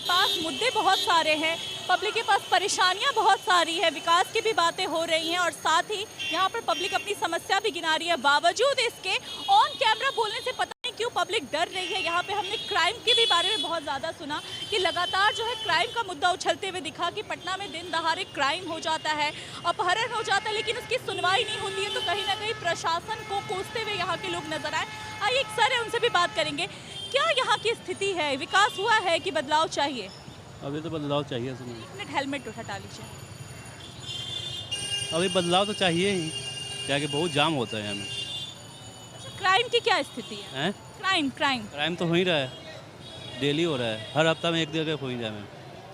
पास मुद्दे बहुत सारे हैं, पब्लिक के पास परेशानियां बहुत सारी है, विकास की भी बातें हो रही हैं और साथ ही यहाँ पर पब्लिक अपनी समस्या भी गिना रही है। बावजूद इसके ऑन कैमरा बोलने से पता नहीं क्यों पब्लिक डर रही है। यहाँ पे हमने क्राइम के भी बारे में बहुत ज़्यादा सुना कि लगातार जो है क्राइम का मुद्दा उछलते हुए दिखा कि पटना में दिन दहाड़े क्राइम हो जाता है, अपहरण हो जाता है, लेकिन उसकी सुनवाई नहीं होती है। तो कहीं ना कहीं प्रशासन को कोसते हुए यहाँ के लोग नजर आए। आइए एक सर है, उनसे भी बात करेंगे। क्या यहाँ की स्थिति है, विकास हुआ है कि बदलाव चाहिए? अभी तो बदलाव चाहिए। एक मिनट हेलमेट हटा लीजिए। अभी बदलाव तो चाहिए ही, क्या कि बहुत जाम होता है यहाँ में। क्राइम की क्या स्थिति है? हैं? क्राइम तो हो ही रहा है, डेली हो रहा है, हर हफ्ता में एक जगह हो ही रहा है।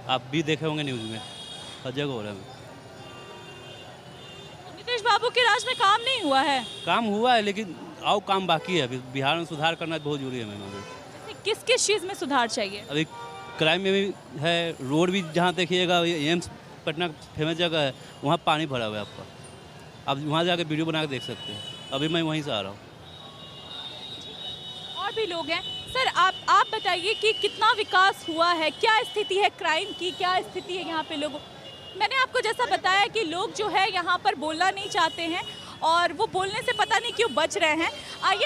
आप भी देखे होंगे न्यूज़ में, हर जगह हो रहा है। नीतीश बाबू के राज में काम नहीं हुआ है? काम हुआ है लेकिन आओ काम बाकी है। अभी बिहार में सुधार करना बहुत जरूरी है मैम। अभी किस किस चीज़ में सुधार चाहिए? अभी क्राइम में भी है, रोड भी जहाँ देखिएगा, एम्स पटना फेमस जगह है, वहाँ पानी भरा हुआ है आपका। आप वहाँ जाकर वीडियो बना के देख सकते हैं। अभी मैं वहीं से आ रहा हूँ। और भी लोग हैं। सर आप बताइए कि कितना विकास हुआ है, क्या स्थिति है क्राइम की, क्या स्थिति है यहाँ पे लोगों? मैंने आपको जैसा बताया कि लोग जो है यहाँ पर बोलना नहीं चाहते हैं और वो बोलने से पता नहीं क्यों बच रहे हैं। आइए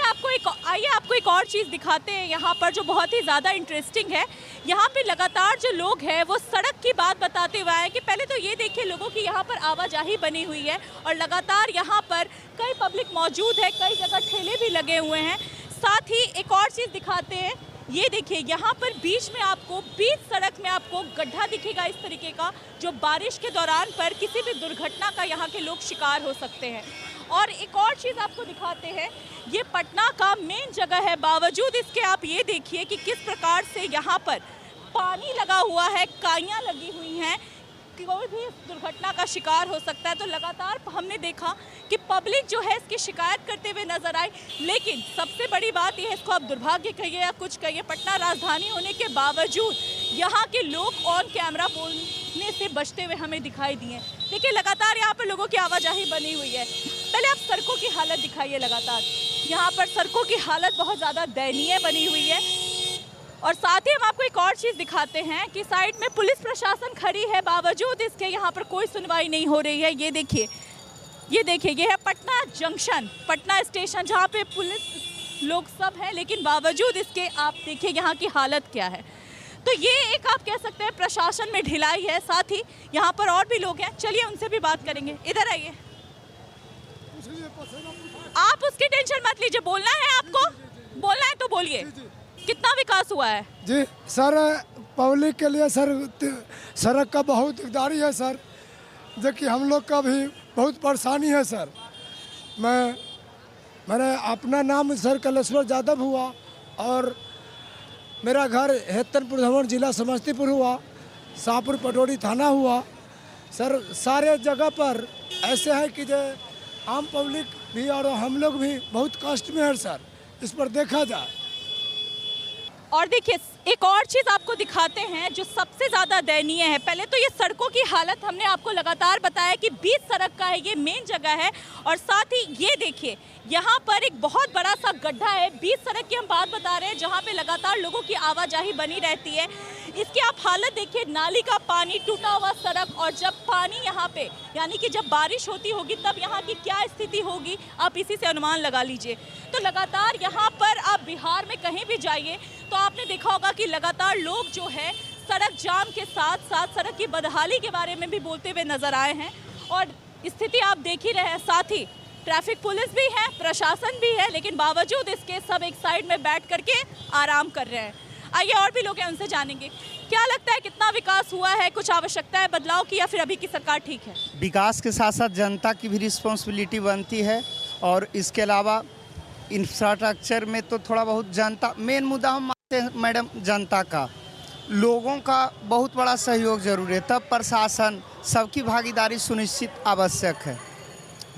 आपको एक और चीज़ दिखाते हैं यहाँ पर जो बहुत ही ज़्यादा इंटरेस्टिंग है। यहाँ पे लगातार जो लोग हैं वो सड़क की बात बताते हुए आए कि पहले तो ये देखिए लोगों की यहाँ पर आवाजाही बनी हुई है और लगातार यहाँ पर कई पब्लिक मौजूद है, कई जगह ठेले भी लगे हुए हैं। साथ ही एक और चीज़ दिखाते हैं, ये देखिए यहाँ पर बीच सड़क में आपको गड्ढा दिखेगा इस तरीके का, जो बारिश के दौरान पर किसी भी दुर्घटना का यहाँ के लोग शिकार हो सकते हैं। और एक और चीज़ आपको दिखाते हैं, ये पटना का मेन जगह है, बावजूद इसके आप ये देखिए कि किस प्रकार से यहाँ पर पानी लगा हुआ है, काइयाँ लगी हुई हैं, कोई भी दुर्घटना का शिकार हो सकता है। तो लगातार हमने देखा कि पब्लिक जो है इसकी शिकायत करते हुए नजर आई, लेकिन सबसे बड़ी बात यह है, इसको आप दुर्भाग्य कहिए या कुछ कहिए, पटना राजधानी होने के बावजूद यहाँ के लोग ऑन कैमरा बोलने से बचते हुए हमें दिखाई दिए। देखिए लगातार यहाँ पर लोगों की आवाजाही बनी हुई है। पहले आप सड़कों की हालत दिखाइए। लगातार यहाँ पर सड़कों की हालत बहुत ज़्यादा दयनीय बनी हुई है और साथ ही हम आपको एक और चीज़ दिखाते हैं कि साइड में पुलिस प्रशासन खड़ी है, बावजूद इसके यहाँ पर कोई सुनवाई नहीं हो रही है। ये देखिए ये है पटना जंक्शन, पटना स्टेशन, जहाँ पे पुलिस लोग सब हैं, लेकिन बावजूद इसके आप देखिए यहाँ की हालत क्या है। तो ये एक आप कह सकते हैं प्रशासन में ढिलाई है। साथ ही यहाँ पर और भी लोग हैं, चलिए उनसे भी बात करेंगे। इधर आइए। आप उसकी टेंशन मत लीजिए, बोलना है आपको, बोलना है तो बोलिए। कितना विकास हुआ है? जी सर, पब्लिक के लिए सर सड़क का बहुत दिकदारी है सर, देखिए हम लोग का भी बहुत परेशानी है सर। मेरा अपना नाम सर कलेश्वर यादव हुआ और मेरा घर हेतनपुर धमन जिला समस्तीपुर हुआ, शाहपुर पटोरी थाना हुआ सर। सारे जगह पर ऐसे है कि जो आम पब्लिक भी और हम लोग भी बहुत कष्ट में है सर, इस पर देखा जाए। और देखिए एक और चीज़ आपको दिखाते हैं जो सबसे ज़्यादा दयनीय है। पहले तो ये सड़कों की हालत हमने आपको लगातार बताया कि बीच सड़क का है, ये मेन जगह है और साथ ही ये देखिए यहाँ पर एक बहुत बड़ा सा गड्ढा है। बीच सड़क की हम बात बता रहे हैं जहाँ पे लगातार लोगों की आवाजाही बनी रहती है। इसकी आप हालत देखिए, नाली का पानी, टूटा हुआ सड़क, और जब पानी यहाँ पे यानी कि जब बारिश होती होगी तब यहाँ की क्या स्थिति होगी आप इसी से अनुमान लगा लीजिए। तो लगातार यहाँ पर आप बिहार में कहीं भी जाइए तो आपने देखा होगा कि लगातार लोग जो है सड़क जाम के साथ साथ सड़क की बदहाली के बारे में भी बोलते हुए नजर आए हैं और स्थिति आप देख ही रहे हैं। साथ ही ट्रैफिक पुलिस भी है, प्रशासन भी है, लेकिन बावजूद इसके सब एक साइड में बैठ करके आराम कर रहे हैं। आइए और भी लोग हैं, उनसे जानेंगे। क्या लगता है कितना विकास हुआ है, कुछ आवश्यकता है बदलाव की या फिर अभी की सरकार ठीक है? विकास के साथ साथ जनता की भी रिस्पॉन्सिबिलिटी बनती है और इसके अलावा इंफ्रास्ट्रक्चर में तो थोड़ा बहुत जनता, मेन मुद्दा हम मानते हैं मैडम जनता का, लोगों का बहुत बड़ा सहयोग जरूरी है, तब प्रशासन सबकी भागीदारी सुनिश्चित आवश्यक है,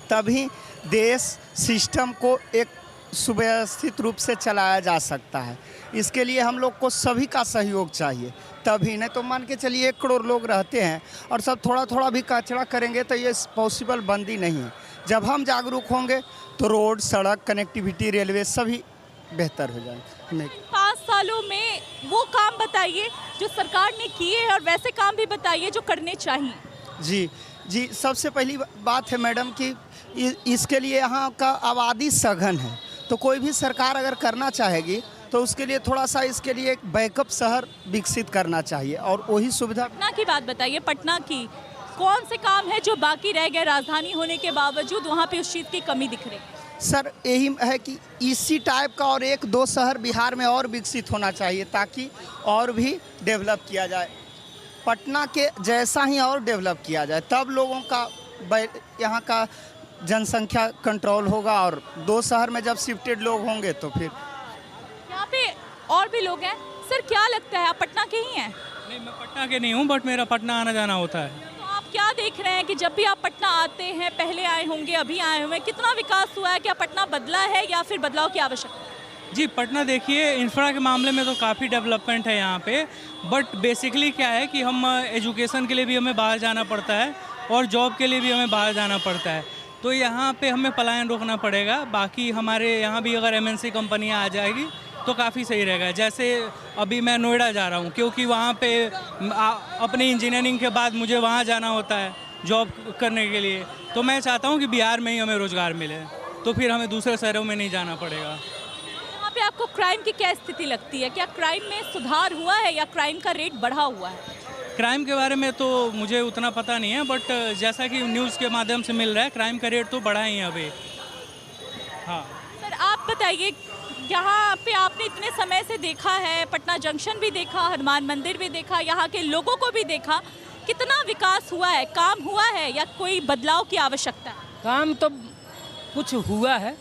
तभी देश सिस्टम को एक सुव्यवस्थित रूप से चलाया जा सकता है। इसके लिए हम लोग को सभी का सहयोग चाहिए, तभी, नहीं तो मान के चलिए 1 करोड़ लोग रहते हैं और सब थोड़ा थोड़ा भी कचरा करेंगे तो ये पॉसिबल बनती नहीं है। जब हम जागरूक होंगे तो रोड, सड़क, कनेक्टिविटी, रेलवे सभी बेहतर हो जाएंगे। पास सालों में वो काम बताइए जो सरकार ने किए हैं और वैसे काम भी बताइए जो करने चाहिए। जी जी, सबसे पहली बात है मैडम कि इसके लिए यहाँ का आबादी सघन है, तो कोई भी सरकार अगर करना चाहेगी तो उसके लिए थोड़ा सा इसके लिए एक बैकअप शहर विकसित करना चाहिए और वही सुविधा। पटना की बात बताइए, पटना की कौन से काम है जो बाकी रह गए राजधानी होने के बावजूद वहाँ पे उस चीज़ की कमी दिख रही? सर यही है कि इसी टाइप का और एक दो शहर बिहार में और विकसित होना चाहिए ताकि और भी डेवलप किया जाए। पटना के जैसा ही और डेवलप किया जाए तब लोगों का यहाँ का जनसंख्या कंट्रोल होगा और दो शहर में जब शिफ्टेड लोग होंगे तो फिर। यहाँ पे और भी लोग हैं। सर क्या लगता है, आप पटना के ही हैं? नहीं, मैं पटना के नहीं हूँ, बट मेरा पटना आना जाना होता है। तो आप क्या देख रहे हैं कि जब भी आप पटना आते हैं, पहले आए होंगे अभी आए हुए हैं, कितना विकास हुआ है? क्या पटना बदला है या फिर बदलाव की आवश्यकता है? जी, पटना देखिए इंफ्रा के मामले में तो काफ़ी डेवलपमेंट है यहाँ पे, बट बेसिकली क्या है कि हम एजुकेशन के लिए भी हमें बाहर जाना पड़ता है और जॉब के लिए भी हमें बाहर जाना पड़ता है, तो यहाँ पे हमें पलायन रोकना पड़ेगा। बाकी हमारे यहाँ भी अगर MNC कंपनियाँ आ जाएगी तो काफ़ी सही रहेगा। जैसे अभी मैं नोएडा जा रहा हूँ क्योंकि वहाँ पे अपनी इंजीनियरिंग के बाद मुझे वहाँ जाना होता है जॉब करने के लिए, तो मैं चाहता हूँ कि बिहार में ही हमें रोज़गार मिले, तो फिर हमें दूसरे शहरों में नहीं जाना पड़ेगा। यहाँ पे आपको क्राइम की क्या स्थिति लगती है? क्या क्राइम में सुधार हुआ है या क्राइम का रेट बढ़ा हुआ है? क्राइम के बारे में तो मुझे उतना पता नहीं है, बट जैसा कि न्यूज़ के माध्यम से मिल रहा है क्राइम का रेट तो बढ़ा ही है अभी। हाँ सर आप बताइए, यहाँ पे आपने इतने समय से देखा है, पटना जंक्शन भी देखा, हनुमान मंदिर भी देखा, यहाँ के लोगों को भी देखा, कितना विकास हुआ है? काम हुआ है या कोई बदलाव की आवश्यकता है? काम तो कुछ हुआ है,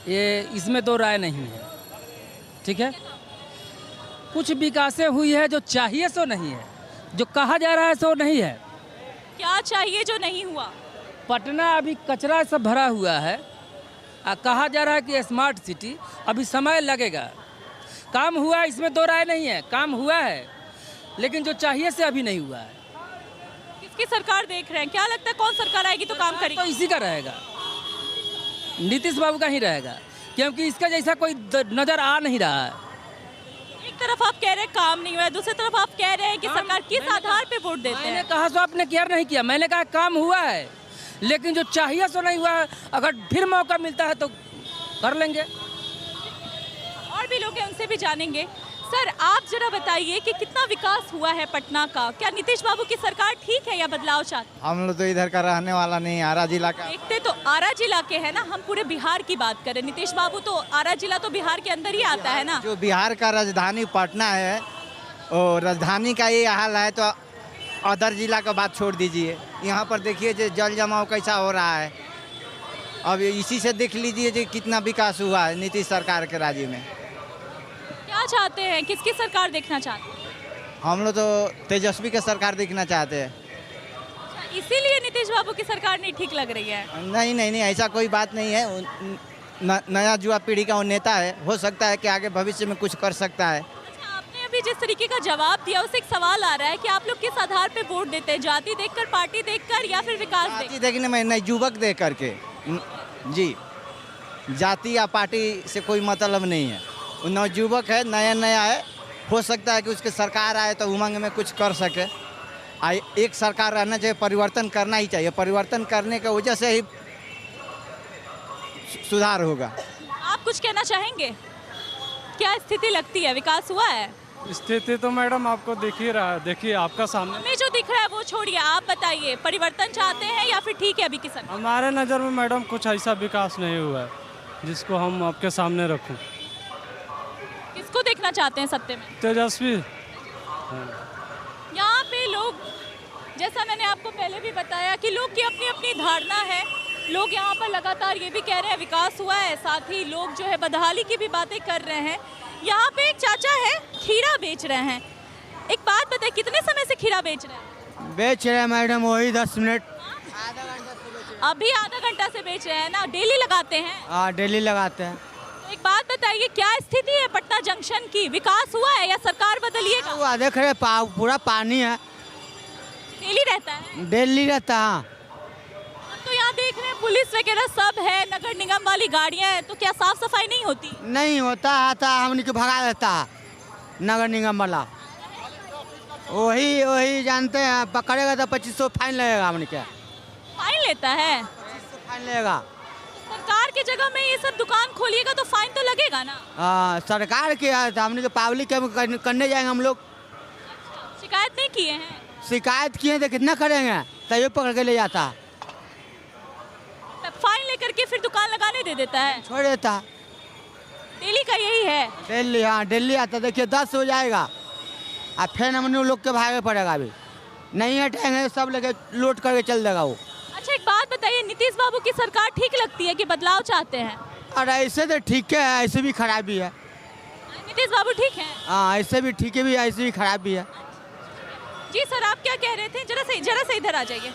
ये इसमें दो राय नहीं है, ठीक है। कुछ विकासें हुई है, जो चाहिए सो नहीं है, जो कहा जा रहा है सो नहीं है। क्या चाहिए जो नहीं हुआ? पटना अभी कचरा से भरा हुआ है, कहा जा रहा है कि स्मार्ट सिटी, अभी समय लगेगा। काम हुआ है, इसमें दो राय नहीं है, काम हुआ है, लेकिन जो चाहिए से अभी नहीं हुआ है। किसकी सरकार देख रहे हैं? क्या लगता है कौन सरकार आएगी तो काम करेगी? तो इसी का रहेगा, नीतीश बाबू का ही रहेगा, क्योंकि इसका जैसा कोई नज़र आ नहीं रहा है। एक तरफ आप कह रहे हैं काम नहीं हुआ है, दूसरी तरफ आप कह रहे हैं कि सरकार किस आधार पे वोट देते मैंने हैं? कहा सो आपने केयर नहीं किया, मैंने कहा काम हुआ है, लेकिन जो चाहिए सो नहीं हुआ है। अगर फिर मौका मिलता है तो कर लेंगे। और भी लोग हैं, उनसे भी जानेंगे। सर आप जरा बताइए कि कितना विकास हुआ है पटना का? क्या नीतीश बाबू की सरकार ठीक है या बदलाव चाहते? हम लोग तो इधर का रहने वाला नहीं, आरा जिला का। देखते तो आरा जिला के है ना, हम पूरे बिहार की बात करें। नीतीश बाबू तो आरा जिला तो बिहार के अंदर ही आता है ना। जो बिहार का राजधानी पटना है, और राजधानी का ये हाल है, तो अदर जिला का बात छोड़ दीजिए। यहाँ पर देखिए जो जल जमाव कैसा हो रहा है, अब इसी से देख लीजिए जो कितना विकास हुआ है नीतीश सरकार के राज्य में। क्या चाहते हैं, किसकी सरकार देखना चाहते हैं? हम लोग तो तेजस्वी के सरकार देखना चाहते हैं। इसीलिए नीतीश बाबू की सरकार नहीं ठीक लग रही है? नहीं नहीं नहीं, ऐसा कोई बात नहीं है। नया युवा पीढ़ी का वो नेता है, हो सकता है कि आगे भविष्य में कुछ कर सकता है। अच्छा, आपने अभी जिस तरीके का जवाब दिया उससे एक सवाल आ रहा है कि आप लोग किस आधार पे वोट देते हैं? जाति देखकर, पार्टी देखकर या फिर विकास जाति देखने में नहीं, युवक देख करके। जी, जाति या पार्टी से कोई मतलब नहीं है। नवयुवक है, नया नया है, हो सकता है कि उसके सरकार आए तो उमंग में कुछ कर सके। एक सरकार रहना चाहिए, परिवर्तन करना ही चाहिए, परिवर्तन करने की वजह से ही सुधार होगा। आप कुछ कहना चाहेंगे? क्या स्थिति लगती है, विकास हुआ है? स्थिति तो मैडम आपको दिख ही रहा है, देखिए आपका सामने। हमें जो दिख रहा है वो छोड़िए, आप बताइए परिवर्तन चाहते हैं या फिर ठीक है अभी की सरकार? हमारे नज़र में मैडम कुछ ऐसा विकास नहीं हुआ है जिसको हम आपके सामने रखूं। किसको देखना चाहते हैं सत्ते में? तेजस्वी। यहाँ पे लोग, जैसा मैंने आपको पहले भी बताया कि लोग की अपनी अपनी धारणा है। लोग यहाँ पर लगातार ये भी कह रहे हैं विकास हुआ है, साथ ही लोग जो है बदहाली की भी बातें कर रहे हैं। यहाँ पे एक चाचा है, खीरा बेच रहे हैं। एक बात बताइए, कितने समय से खीरा बेच रहे हैं? बेच रहे हैं मैडम वही 10 मिनट। अभी आधा घंटा से बेच रहे हैं ना? डेली लगाते हैं? हाँ, डेली लगाते हैं। तो एक बात बताइए, क्या स्थिति है पटना जंक्शन की? विकास हुआ है या सरकार बदलिएगा? वो देख रहे पूरा पानी है, डेली रहता है? डेली रहता है। तो यहाँ देख देख रहे हैं पुलिस वगैरह सब है, नगर निगम वाली गाड़ियां हैं, तो क्या साफ सफाई नहीं होती? नहीं होता आता हमने को भगा देता है नगर निगम वाला। वही जानते हैं, पकड़ेगा तो 2500 फाइन लगेगा हमने क्या। फाइन लेता है? 2500 फाइन लगेगा। सरकार की जगह में ये सब दुकान खोलिएगा तो फाइन तो लगेगा ना? सरकार के हमने के पब्लिक के करने जाएंगे हम लोग। शिकायत नहीं किए हैं? शिकायत किए तो कितना करेंगे, तैयो पकड़ के ले जाता है, तब फाइन लेकर के फिर दुकान लगाने दे देता है, छोड़ देता। दिल्ली का यही है। दिल्ली, हाँ दिल्ली आता देखिए 10 हो जाएगा, अब फिर हमने लोग के भागे पड़ेगा। अभी नहीं हटेंगे सब लेके लोट करके चल देगा वो। अच्छा एक बात बताइए, नीतीश बाबू की सरकार ठीक लगती है कि बदलाव चाहते हैं? और ऐसे तो ठीक है, ऐसे भी खराब भी है। नीतीश बाबू ठीक है? हाँ ऐसे भी ठीक है, भी ऐसे भी खराब भी है। जी सर, आप क्या कह रहे थे? जरा से इधर आ जाइए,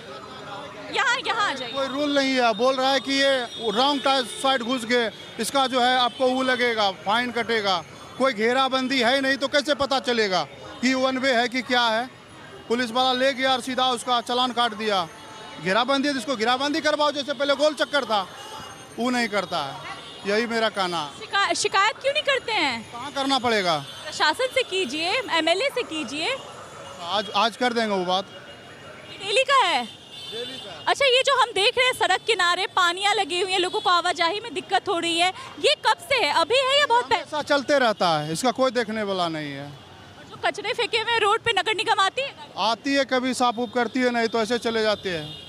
यहाँ आ जाइए। कोई रूल नहीं है, बोल रहा है कि ये रॉन्ग साइड घुस गए, इसका जो है आपको वो लगेगा, फाइन कटेगा। कोई घेराबंदी है ही नहीं तो कैसे पता चलेगा कि वन वे है कि क्या है। पुलिस वाला ले गया और सीधा उसका चालान काट दिया। घेराबंदी है जिसको घेराबंदी करवाओ, जैसे पहले गोल चक्कर था वो नहीं करता है। यही मेरा कहना। शिकायत क्यों नहीं करते हैं? कहाँ करना पड़ेगा? प्रशासन से कीजिए, एमएलए से कीजिए। आज कर देंगे वो बात। डेली का है? अच्छा ये जो हम देख रहे हैं सड़क किनारे पानियां लगी हुई हैं, लोगों को आवाजाही में दिक्कत हो रही है, ये कब से है? अभी है या बहुत पहले? ऐसा चलते रहता है, इसका कोई देखने वाला नहीं है। जो कचरे फेंके हुए रोड पे नगर निगम आती है? आती है, कभी साफ उफ करती है, नहीं तो ऐसे चले जाते हैं।